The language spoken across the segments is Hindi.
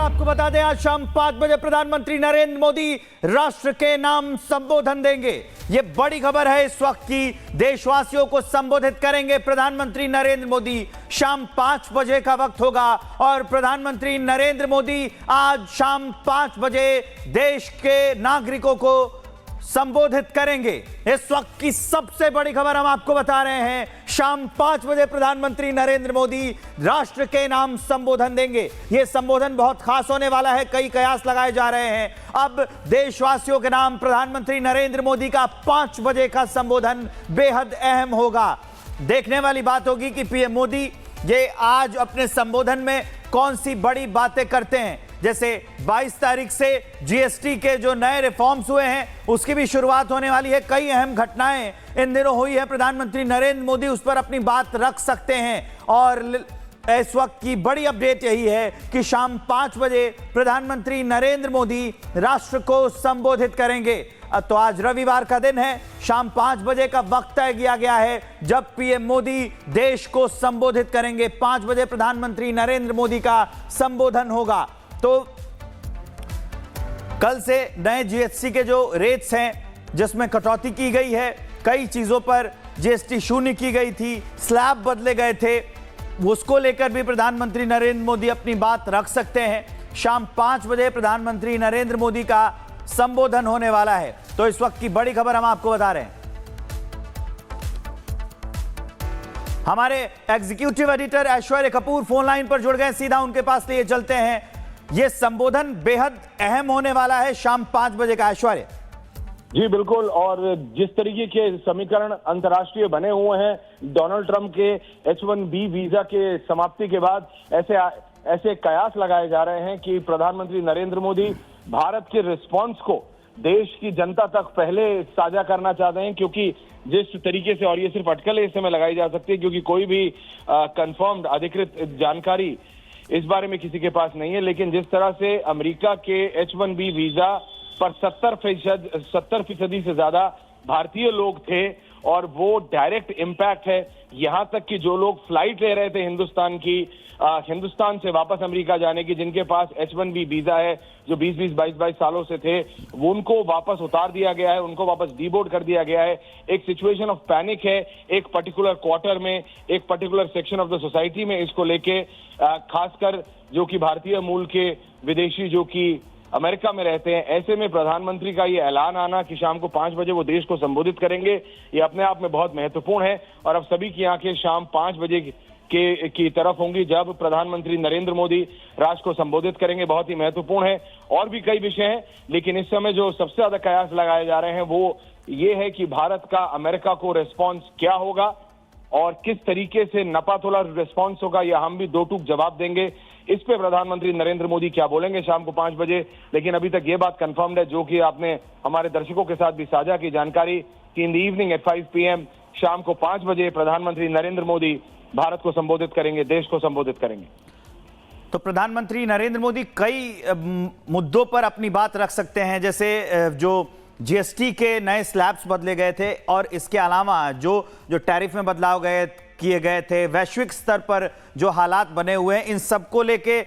आपको बता दें, आज शाम 5 बजे प्रधानमंत्री नरेंद्र मोदी राष्ट्र के नाम संबोधन देंगे। यह बड़ी खबर है इस वक्त की। देशवासियों को संबोधित करेंगे प्रधानमंत्री नरेंद्र मोदी। शाम 5 बजे का वक्त होगा और प्रधानमंत्री नरेंद्र मोदी आज शाम 5 बजे देश के नागरिकों को संबोधित करेंगे। इस वक्त की सबसे बड़ी खबर हम आपको बता रहे हैं, शाम 5 बजे प्रधानमंत्री नरेंद्र मोदी राष्ट्र के नाम संबोधन देंगे। यह संबोधन बहुत खास होने वाला है, कई कयास लगाए जा रहे हैं। अब देशवासियों के नाम प्रधानमंत्री नरेंद्र मोदी का 5 बजे का संबोधन बेहद अहम होगा। देखने वाली बात होगी कि पीएम मोदी ये आज अपने संबोधन में कौन सी बड़ी बातें करते हैं। जैसे 22 तारीख से जीएसटी के जो नए रिफॉर्म्स हुए हैं उसकी भी शुरुआत होने वाली है। कई अहम घटनाएं इन दिनों हुई है, प्रधानमंत्री नरेंद्र मोदी उस पर अपनी बात रख सकते हैं। और इस वक्त की बड़ी अपडेट यही है कि शाम 5 बजे प्रधानमंत्री नरेंद्र मोदी राष्ट्र को संबोधित करेंगे। तो आज रविवार का दिन है, शाम 5 बजे का वक्त तय किया गया है जब पीएम मोदी देश को संबोधित करेंगे। 5 बजे प्रधानमंत्री नरेंद्र मोदी का संबोधन होगा। तो कल से नए जीएसटी के जो रेट्स हैं जिसमें कटौती की गई है, कई चीजों पर जीएसटी शून्य की गई थी, स्लैब बदले गए थे, उसको लेकर भी प्रधानमंत्री नरेंद्र मोदी अपनी बात रख सकते हैं। शाम 5 बजे प्रधानमंत्री नरेंद्र मोदी का संबोधन होने वाला है। तो इस वक्त की बड़ी खबर हम आपको बता रहे हैं। हमारे एग्जीक्यूटिव एडिटर ऐश्वर्य कपूर फोन लाइन पर जुड़ गए, सीधा उनके पास लिए चलते हैं। यह संबोधन बेहद अहम होने वाला है शाम 5 बजे का। ऐश्वर्य जी बिल्कुल, और जिस तरीके के समीकरण अंतर्राष्ट्रीय बने हुए हैं डोनाल्ड ट्रंप के H1B वीजा के समाप्ति के बाद, ऐसे कयास लगाए जा रहे हैं कि प्रधानमंत्री नरेंद्र मोदी भारत के रिस्पॉन्स को देश की जनता तक पहले साझा करना चाहते हैं। क्योंकि जिस तरीके से, और ये सिर्फ अटकलें इस समय लगाई जा सकती है क्योंकि कोई भी कंफर्म्ड अधिकृत जानकारी इस बारे में किसी के पास नहीं है, लेकिन जिस तरह से अमेरिका के H1B वीजा पर 70% से ज्यादा भारतीय लोग थे और वो डायरेक्ट इम्पैक्ट है। यहां तक कि जो लोग फ्लाइट ले रहे थे हिंदुस्तान से वापस अमेरिका जाने की, जिनके पास H1B वीजा है, जो 20-20, 22-22 सालों से थे, वो उनको वापस उतार दिया गया है, उनको वापस डीबोर्ड कर दिया गया है। एक सिचुएशन ऑफ पैनिक है एक पर्टिकुलर क्वार्टर में, एक particular section of the society में, इसको लेके खासकर जो कि भारतीय मूल के विदेशी जो कि अमेरिका में रहते हैं। ऐसे में प्रधानमंत्री का ये ऐलान आना कि शाम को 5 बजे वो देश को संबोधित करेंगे, ये अपने आप में बहुत महत्वपूर्ण है। और अब सभी की आंखें शाम 5 बजे की तरफ होंगी जब प्रधानमंत्री नरेंद्र मोदी राष्ट्र को संबोधित करेंगे। बहुत ही महत्वपूर्ण है। और भी कई विषय हैं, लेकिन इस समय जो सबसे ज्यादा कयास लगाए जा रहे हैं वो ये है कि भारत का अमेरिका को रिस्पॉन्स क्या होगा और किस तरीके से नपातोला रिस्पॉन्स होगा, यह हम भी दो टूक जवाब देंगे। इस पे प्रधानमंत्री नरेंद्र मोदी क्या बोलेंगे शाम को 5 बजे। लेकिन अभी तक ये बात कंफर्म्ड है, जो कि आपने हमारे दर्शकों के साथ भी साझा की जानकारी, कि in the evening at 5 PM शाम को 5 बजे प्रधानमंत्री नरेंद्र मोदी भारत को संबोधित करेंगे, देश को संबोधित करेंगे। तो प्रधानमंत्री नरेंद्र मोदी कई मुद्दों पर अपनी बात रख सकते हैं, जैसे जो जीएसटी के नए स्लैब्स बदले गए थे और इसके अलावा जो टैरिफ में बदलाव किए गए थे, वैश्विक स्तर पर जो हालात बने हुए हैं, इन सबको लेके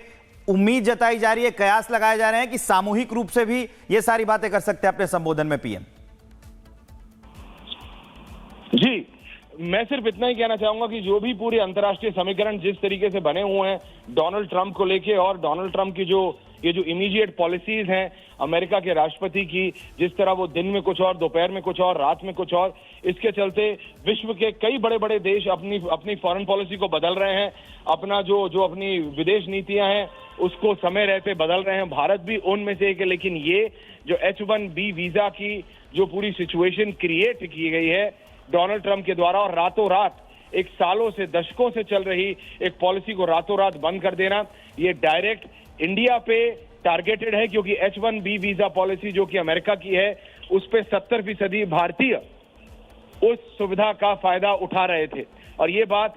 उम्मीद जताई जा रही है, कयास लगाए जा रहे हैं कि सामूहिक रूप से भी ये सारी बातें कर सकते हैं अपने संबोधन में पीएम। जी, मैं सिर्फ इतना ही कहना चाहूंगा कि जो भी पूरे अंतर्राष्ट्रीय समीकरण जिस तरीके से बने हुए हैं डोनाल्ड ट्रंप को लेके, और डोनाल्ड ट्रंप की ये जो इमीडिएट पॉलिसीज हैं अमेरिका के राष्ट्रपति की, जिस तरह वो दिन में कुछ और, दोपहर में कुछ और, रात में कुछ और, इसके चलते विश्व के कई बड़े बड़े देश अपनी फॉरेन पॉलिसी को बदल रहे हैं। अपना जो अपनी विदेश नीतियां हैं उसको समय रहते बदल रहे हैं। भारत भी उनमें से एक है। लेकिन ये जो H1B वीजा की जो पूरी सिचुएशन क्रिएट की गई है डोनाल्ड ट्रंप के द्वारा, और रातों रात एक सालों से, दशकों से चल रही एक पॉलिसी को रातों रात बंद कर देना, ये डायरेक्ट इंडिया पे टारगेटेड है। क्योंकि H1B वीजा पॉलिसी जो कि अमेरिका की है, उस पे 70% भारतीय उस सुविधा का फायदा उठा रहे थे। और ये बात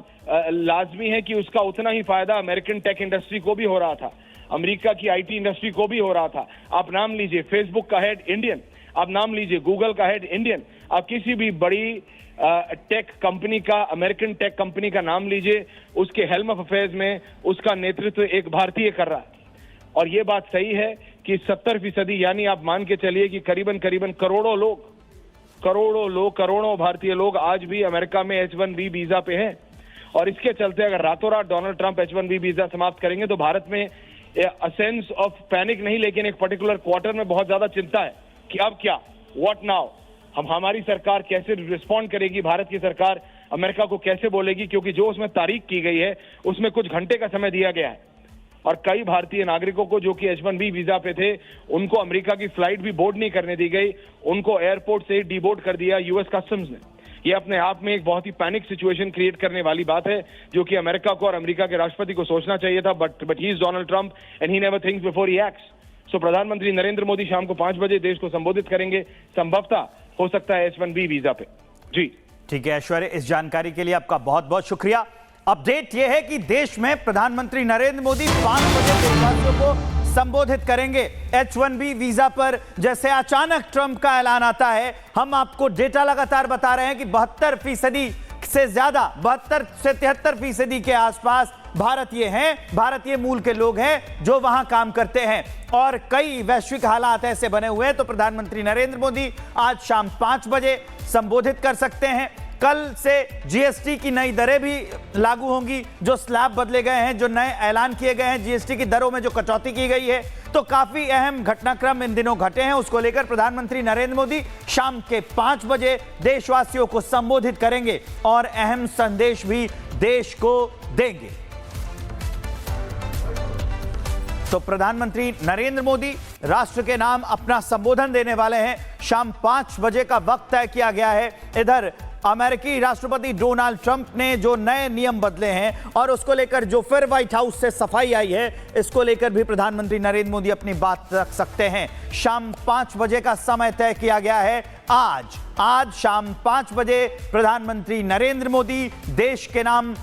लाजमी है कि उसका उतना ही फायदा अमेरिकन टेक इंडस्ट्री को भी हो रहा था, अमेरिका की IT इंडस्ट्री को भी हो रहा था। आप नाम लीजिए फेसबुक का हेड इंडियन, आप नाम लीजिए गूगल का हेड इंडियन, आप किसी भी बड़ी टेक कंपनी का, अमेरिकन टेक कंपनी का नाम लीजिए, उसके हेल्म ऑफ अफेयर्स में उसका नेतृत्व एक भारतीय कर रहा है। और ये बात सही है कि 70% यानी आप मान के चलिए कि करीबन करीबन करोड़ों भारतीय लोग आज भी अमेरिका में H1B वीजा पे हैं। और इसके चलते अगर रातों रात डोनाल्ड ट्रंप H1B वीजा समाप्त करेंगे तो भारत में अ सेंस ऑफ पैनिक नहीं, लेकिन एक पर्टिकुलर क्वार्टर में बहुत ज्यादा चिंता है कि अब क्या, व्हाट नाउ, हमारी सरकार कैसे रिस्पॉन्ड करेगी, भारत की सरकार अमेरिका को कैसे बोलेगी, क्योंकि जो उसमें तारीख की गई है उसमें कुछ घंटे का समय दिया गया है। और कई भारतीय नागरिकों को जो कि H1B वीजा पे थे उनको अमेरिका की फ्लाइट भी बोर्ड नहीं करने दी गई, उनको एयरपोर्ट से ही डीबोर्ड कर दिया यूएस कस्टम्स ने। ये अपने आप में एक बहुत ही पैनिक सिचुएशन क्रिएट करने वाली बात है, जो कि अमेरिका को और अमेरिका के राष्ट्रपति को सोचना चाहिए था, but he is Donald Trump and he never thinks before he acts. So प्रधानमंत्री नरेंद्र मोदी शाम को 5 बजे देश को संबोधित करेंगे, संभवतः हो सकता है H1B वीजा पे। जी ठीक है ऐश्वर्य, इस जानकारी के लिए आपका बहुत बहुत शुक्रिया। अपडेट यह है कि देश में प्रधानमंत्री नरेंद्र मोदी 5 बजे देशवासियों को संबोधित करेंगे H1B वीजा पर। जैसे अचानक ट्रंप का ऐलान आता है, हम आपको डेटा लगातार बता रहे हैं कि 72% से ज्यादा, 72 से 73% के आसपास भारतीय हैं, भारतीय मूल के लोग हैं जो वहां काम करते हैं। और कई वैश्विक हालात ऐसे बने हुए हैं तो प्रधानमंत्री नरेंद्र मोदी आज शाम 5 बजे संबोधित कर सकते हैं। कल से जीएसटी की नई दरें भी लागू होंगी, जो स्लैब बदले गए हैं, जो नए ऐलान किए गए हैं, जीएसटी की दरों में जो कटौती की गई है, तो काफी अहम घटनाक्रम इन दिनों घटे हैं। उसको लेकर प्रधानमंत्री नरेंद्र मोदी शाम के 5 बजे देशवासियों को संबोधित करेंगे और अहम संदेश भी देश को देंगे। तो प्रधानमंत्री नरेंद्र मोदी राष्ट्र के नाम अपना संबोधन देने वाले हैं। शाम 5 बजे का वक्त तय किया गया है। इधर अमेरिकी राष्ट्रपति डोनाल्ड ट्रंप ने जो नए नियम बदले हैं और उसको लेकर जो फिर व्हाइट हाउस से सफाई आई है, इसको लेकर भी प्रधानमंत्री नरेंद्र मोदी अपनी बात रख सकते हैं। शाम 5 बजे का समय तय किया गया है। आज शाम 5 बजे प्रधानमंत्री नरेंद्र मोदी देश के नाम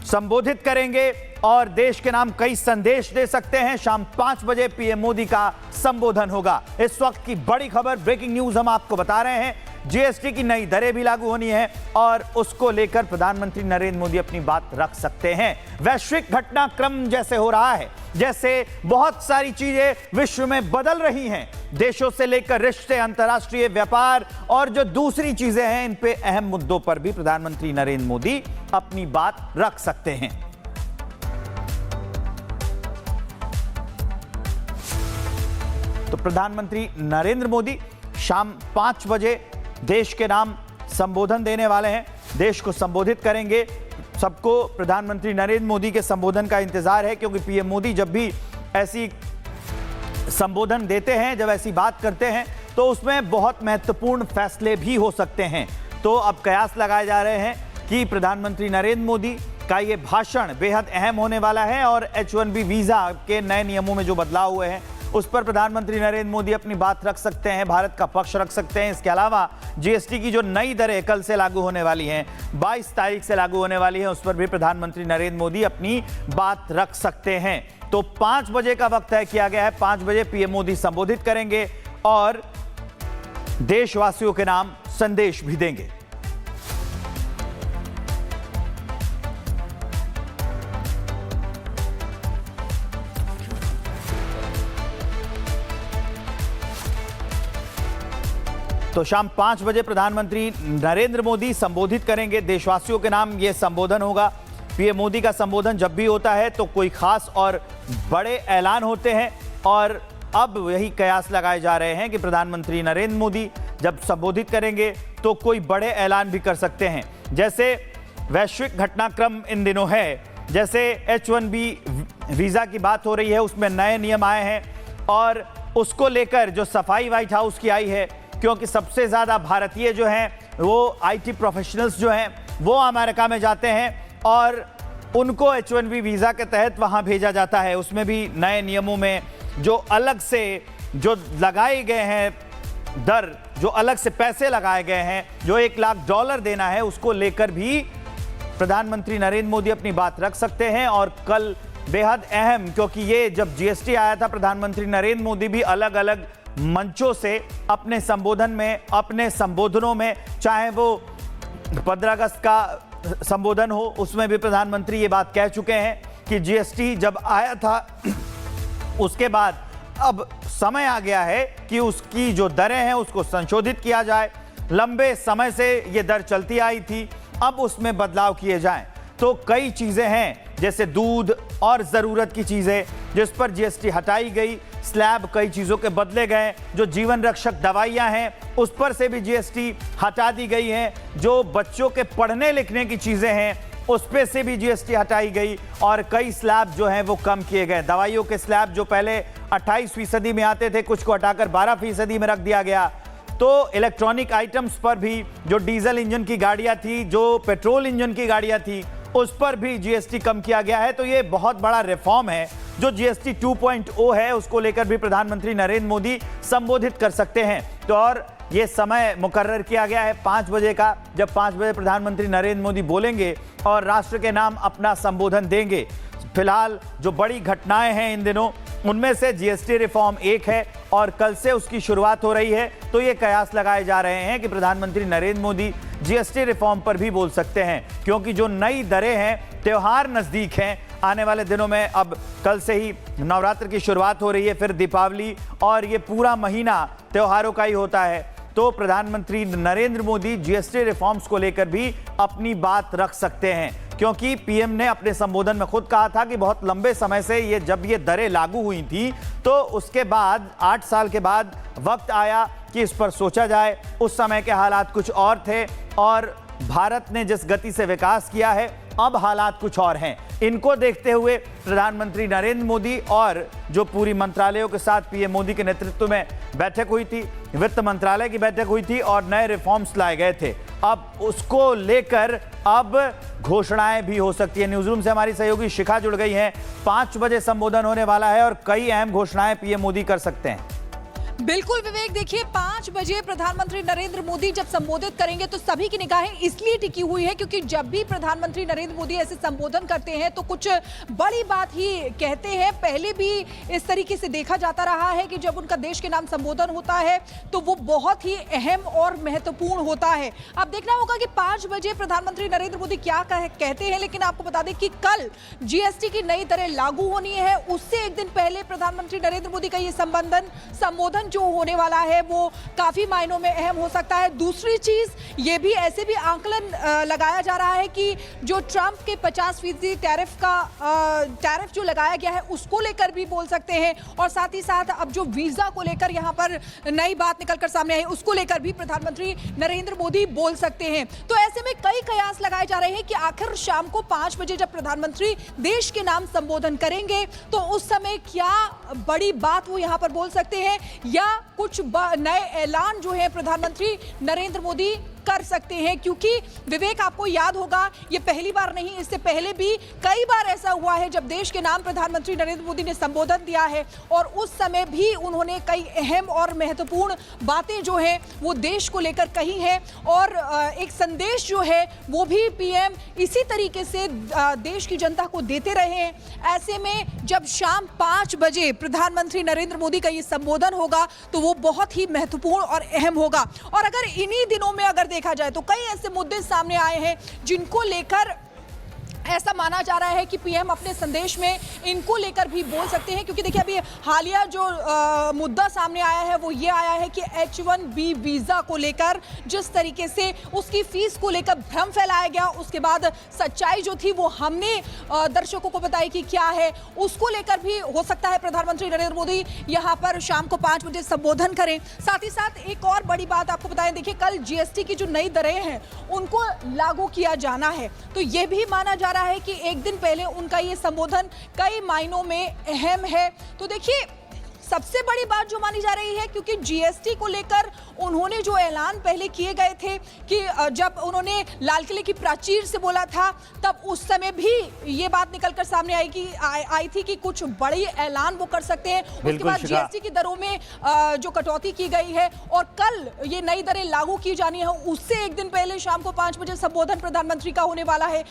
संबोधित करेंगे और देश के नाम कई संदेश दे सकते हैं। शाम 5 बजे पीएम मोदी का संबोधन होगा। इस वक्त की बड़ी खबर, ब्रेकिंग न्यूज हम आपको बता रहे हैं। जीएसटी की नई दरें भी लागू होनी है और उसको लेकर प्रधानमंत्री नरेंद्र मोदी अपनी बात रख सकते हैं। वैश्विक घटनाक्रम जैसे हो रहा है, जैसे बहुत सारी चीजें विश्व में बदल रही हैं, देशों से लेकर रिश्ते, अंतर्राष्ट्रीय व्यापार और जो दूसरी चीजें हैं, इन पे अहम मुद्दों पर भी प्रधानमंत्री नरेंद्र मोदी अपनी बात रख सकते हैं। तो प्रधानमंत्री नरेंद्र मोदी शाम 5 बजे देश के नाम संबोधन देने वाले हैं, देश को संबोधित करेंगे। सबको प्रधानमंत्री नरेंद्र मोदी के संबोधन का इंतजार है, क्योंकि पीएम मोदी जब भी ऐसी संबोधन देते हैं, जब ऐसी बात करते हैं, तो उसमें बहुत महत्वपूर्ण फैसले भी हो सकते हैं। तो अब कयास लगाए जा रहे हैं कि प्रधानमंत्री नरेंद्र मोदी का ये भाषण बेहद अहम होने वाला है और H1B वीजा के नए नियमों में जो बदलाव हुए हैं उस पर प्रधानमंत्री नरेंद्र मोदी अपनी बात रख सकते हैं, भारत का पक्ष रख सकते हैं। इसके अलावा जीएसटी की जो नई दरें कल से लागू होने वाली हैं, 22 तारीख से लागू होने वाली हैं, उस पर भी प्रधानमंत्री नरेंद्र मोदी अपनी बात रख सकते हैं। तो 5 बजे का वक्त तय किया गया है। 5 बजे पीएम मोदी संबोधित करेंगे और देशवासियों के नाम संदेश भी देंगे। तो शाम 5 बजे प्रधानमंत्री नरेंद्र मोदी संबोधित करेंगे, देशवासियों के नाम यह संबोधन होगा। पीएम मोदी का संबोधन जब भी होता है तो कोई खास और बड़े ऐलान होते हैं और अब यही कयास लगाए जा रहे हैं कि प्रधानमंत्री नरेंद्र मोदी जब संबोधित करेंगे तो कोई बड़े ऐलान भी कर सकते हैं। जैसे वैश्विक घटनाक्रम इन दिनों है, जैसे H1B वीजा की बात हो रही है, उसमें नए नियम आए हैं और उसको लेकर जो सफाई व्हाइट हाउस की आई है, क्योंकि सबसे ज्यादा भारतीय जो हैं वो आईटी प्रोफेशनल्स जो हैं वो अमेरिका में जाते हैं और उनको H1B वीजा के तहत वहां भेजा जाता है। उसमें भी नए नियमों में जो अलग से जो लगाए गए हैं दर, जो अलग से पैसे लगाए गए हैं, जो $1 लाख देना है, उसको लेकर भी प्रधानमंत्री नरेंद्र मोदी अपनी बात रख सकते हैं। और कल बेहद अहम, क्योंकि ये जब जीएसटी आया था, प्रधानमंत्री नरेंद्र मोदी भी अलग अलग मंचों से अपने संबोधन में, अपने संबोधनों में, चाहे वो 15 अगस्त का संबोधन हो, उसमें भी प्रधानमंत्री ये बात कह चुके हैं कि जीएसटी जब आया था उसके बाद अब समय आ गया है कि उसकी जो दरें हैं उसको संशोधित किया जाए। लंबे समय से ये दर चलती आई थी, अब उसमें बदलाव किए जाएं। तो कई चीजें हैं जैसे दूध और जरूरत की चीजें जिस पर जीएसटी हटाई गई, स्लैब कई चीजों के बदले गए, जो जीवन रक्षक दवाइयां हैं उस पर से भी जीएसटी हटा दी गई है, जो बच्चों के पढ़ने लिखने की चीजें हैं उस पे से भी जीएसटी हटाई गई और कई स्लैब जो हैं वो कम किए गए। दवाइयों के स्लैब जो पहले 28% में आते थे, कुछ को हटाकर 12% में रख दिया गया। तो इलेक्ट्रॉनिक आइटम्स पर भी, जो डीजल इंजन की गाड़ियां थी, जो पेट्रोल इंजन की गाड़ियां थी, उस पर भी जीएसटी कम किया गया है। तो ये बहुत बड़ा रिफॉर्म है। जो जीएसटी 2.0 है उसको लेकर भी प्रधानमंत्री नरेंद्र मोदी संबोधित कर सकते हैं। तो और ये समय मुकर्रर किया गया है 5 बजे का, जब 5 बजे प्रधानमंत्री नरेंद्र मोदी बोलेंगे और राष्ट्र के नाम अपना संबोधन देंगे। फिलहाल जो बड़ी घटनाएं हैं इन दिनों, उनमें से जीएसटी रिफॉर्म एक है और कल से उसकी शुरुआत हो रही है। तो ये कयास लगाए जा रहे हैं कि प्रधानमंत्री नरेंद्र मोदी जीएसटी रिफॉर्म पर भी बोल सकते हैं, क्योंकि जो नई दरें हैं, त्योहार नजदीक हैं, आने वाले दिनों में, अब कल से ही नवरात्र की शुरुआत हो रही है, फिर दीपावली और ये पूरा महीना त्योहारों का ही होता है। तो प्रधानमंत्री नरेंद्र मोदी जीएसटी रिफॉर्म्स को लेकर भी अपनी बात रख सकते हैं, क्योंकि पीएम ने अपने संबोधन में खुद कहा था कि बहुत लंबे समय से जब ये दरें लागू हुई थी तो उसके बाद 8 साल के बाद वक्त आया कि इस पर सोचा जाए। उस समय के हालात कुछ और थे और भारत ने जिस गति से विकास किया है अब हालात कुछ और हैं। इनको देखते हुए प्रधानमंत्री नरेंद्र मोदी और जो पूरी मंत्रालयों के साथ पीएम मोदी के नेतृत्व में बैठक हुई थी, वित्त मंत्रालय की बैठक हुई थी और नए रिफॉर्म्स लाए गए थे। अब उसको लेकर अब घोषणाएं भी हो सकती है। न्यूज़ रूम से हमारी सहयोगी शिखा जुड़ गई हैं। 5 बजे संबोधन होने वाला है और कई अहम घोषणाएं पीएम मोदी कर सकते हैं। बिल्कुल विवेक, देखिए 5 बजे प्रधानमंत्री नरेंद्र मोदी जब संबोधित करेंगे तो सभी की निगाहें इसलिए टिकी हुई है क्योंकि जब भी प्रधानमंत्री नरेंद्र मोदी ऐसे संबोधन करते हैं तो कुछ बड़ी बात ही कहते हैं। पहले भी इस तरीके से देखा जाता रहा है कि जब उनका देश के नाम संबोधन होता है तो वो बहुत ही अहम और महत्वपूर्ण होता है। अब देखना होगा कि 5 बजे प्रधानमंत्री नरेंद्र मोदी क्या कहते हैं। लेकिन आपको बता दें कि कल जीएसटी की नई दरें लागू होनी है, उससे एक दिन पहले प्रधानमंत्री नरेंद्र मोदी का ये संबोधन जो होने वाला है वो काफी मायनों में अहम हो सकता है। दूसरी चीज ये भी, ऐसे भी आंकलन लगाया जा रहा है कि जो ट्रंप के 50% टैरिफ जो लगाया गया है उसको लेकर भी बोल सकते हैं और साथ ही साथ अब जो वीजा को लेकर यहाँ पर नई बात निकलकर सामने आई उसको लेकर भी प्रधानमंत्री नरेंद्र मोदी बोल सकते हैं। तो ऐसे में कई कयास लगाए जा रहे हैं कि आखिर शाम को 5 बजे जब प्रधानमंत्री देश के नाम संबोधन करेंगे तो उस समय क्या बड़ी बात वो यहाँ पर बोल सकते हैं या कुछ नए ऐलान जो है प्रधानमंत्री नरेंद्र मोदी कर सकते हैं। क्योंकि विवेक, आपको याद होगा ये पहली बार नहीं, इससे पहले भी कई बार ऐसा हुआ है जब देश के नाम प्रधानमंत्री नरेंद्र मोदी ने संबोधन दिया है और उस समय भी उन्होंने कई अहम और महत्वपूर्ण बातें जो है वो देश को लेकर कही है और एक संदेश जो है वो भी पीएम इसी तरीके से देश की जनता को देते रहे हैं। ऐसे में जब शाम 5 बजे प्रधानमंत्री नरेंद्र मोदी का ये संबोधन होगा तो वो बहुत ही महत्वपूर्ण और अहम होगा। और अगर इन्हीं दिनों में अगर देखा जाए तो कई ऐसे मुद्दे सामने आए हैं जिनको लेकर ऐसा माना जा रहा है कि पीएम अपने संदेश में इनको लेकर भी बोल सकते हैं। क्योंकि देखिए अभी हालिया जो मुद्दा सामने आया है वो ये आया है कि H1B वीजा को लेकर जिस तरीके से उसकी फीस को लेकर भ्रम फैलाया गया, उसके बाद सच्चाई जो थी वो हमने दर्शकों को बताई कि क्या है, उसको लेकर भी हो सकता है प्रधानमंत्री नरेंद्र मोदी यहाँ पर शाम को 5 बजे संबोधन करें। साथ ही साथ एक और बड़ी बात आपको बताएं, देखिए कल जीएसटी की जो नई दरें हैं उनको लागू किया जाना है, तो ये भी माना जा रहा है कि एक दिन पहले उनका ये संबोधन कई मायनों में अहम है। तो देखिए सबसे बड़ी बात जो मानी जा रही है, क्योंकि जीएसटी को लेकर उन्होंने जो ऐलान पहले किए गए थे कि जब उन्होंने लाल किले की प्राचीर से बोला था तब उस समय भी ये बात निकलकर सामने आई थी कि कुछ बड़ी ऐलान वो कर सकते हैं। उसके बाद जीएसटी की दरों में जो कटौती की गई है और कल ये नई दरें लागू की जानी है, उससे एक दिन पहले शाम को 5 बजे संबोधन प्रधानमंत्री का होने वाला है।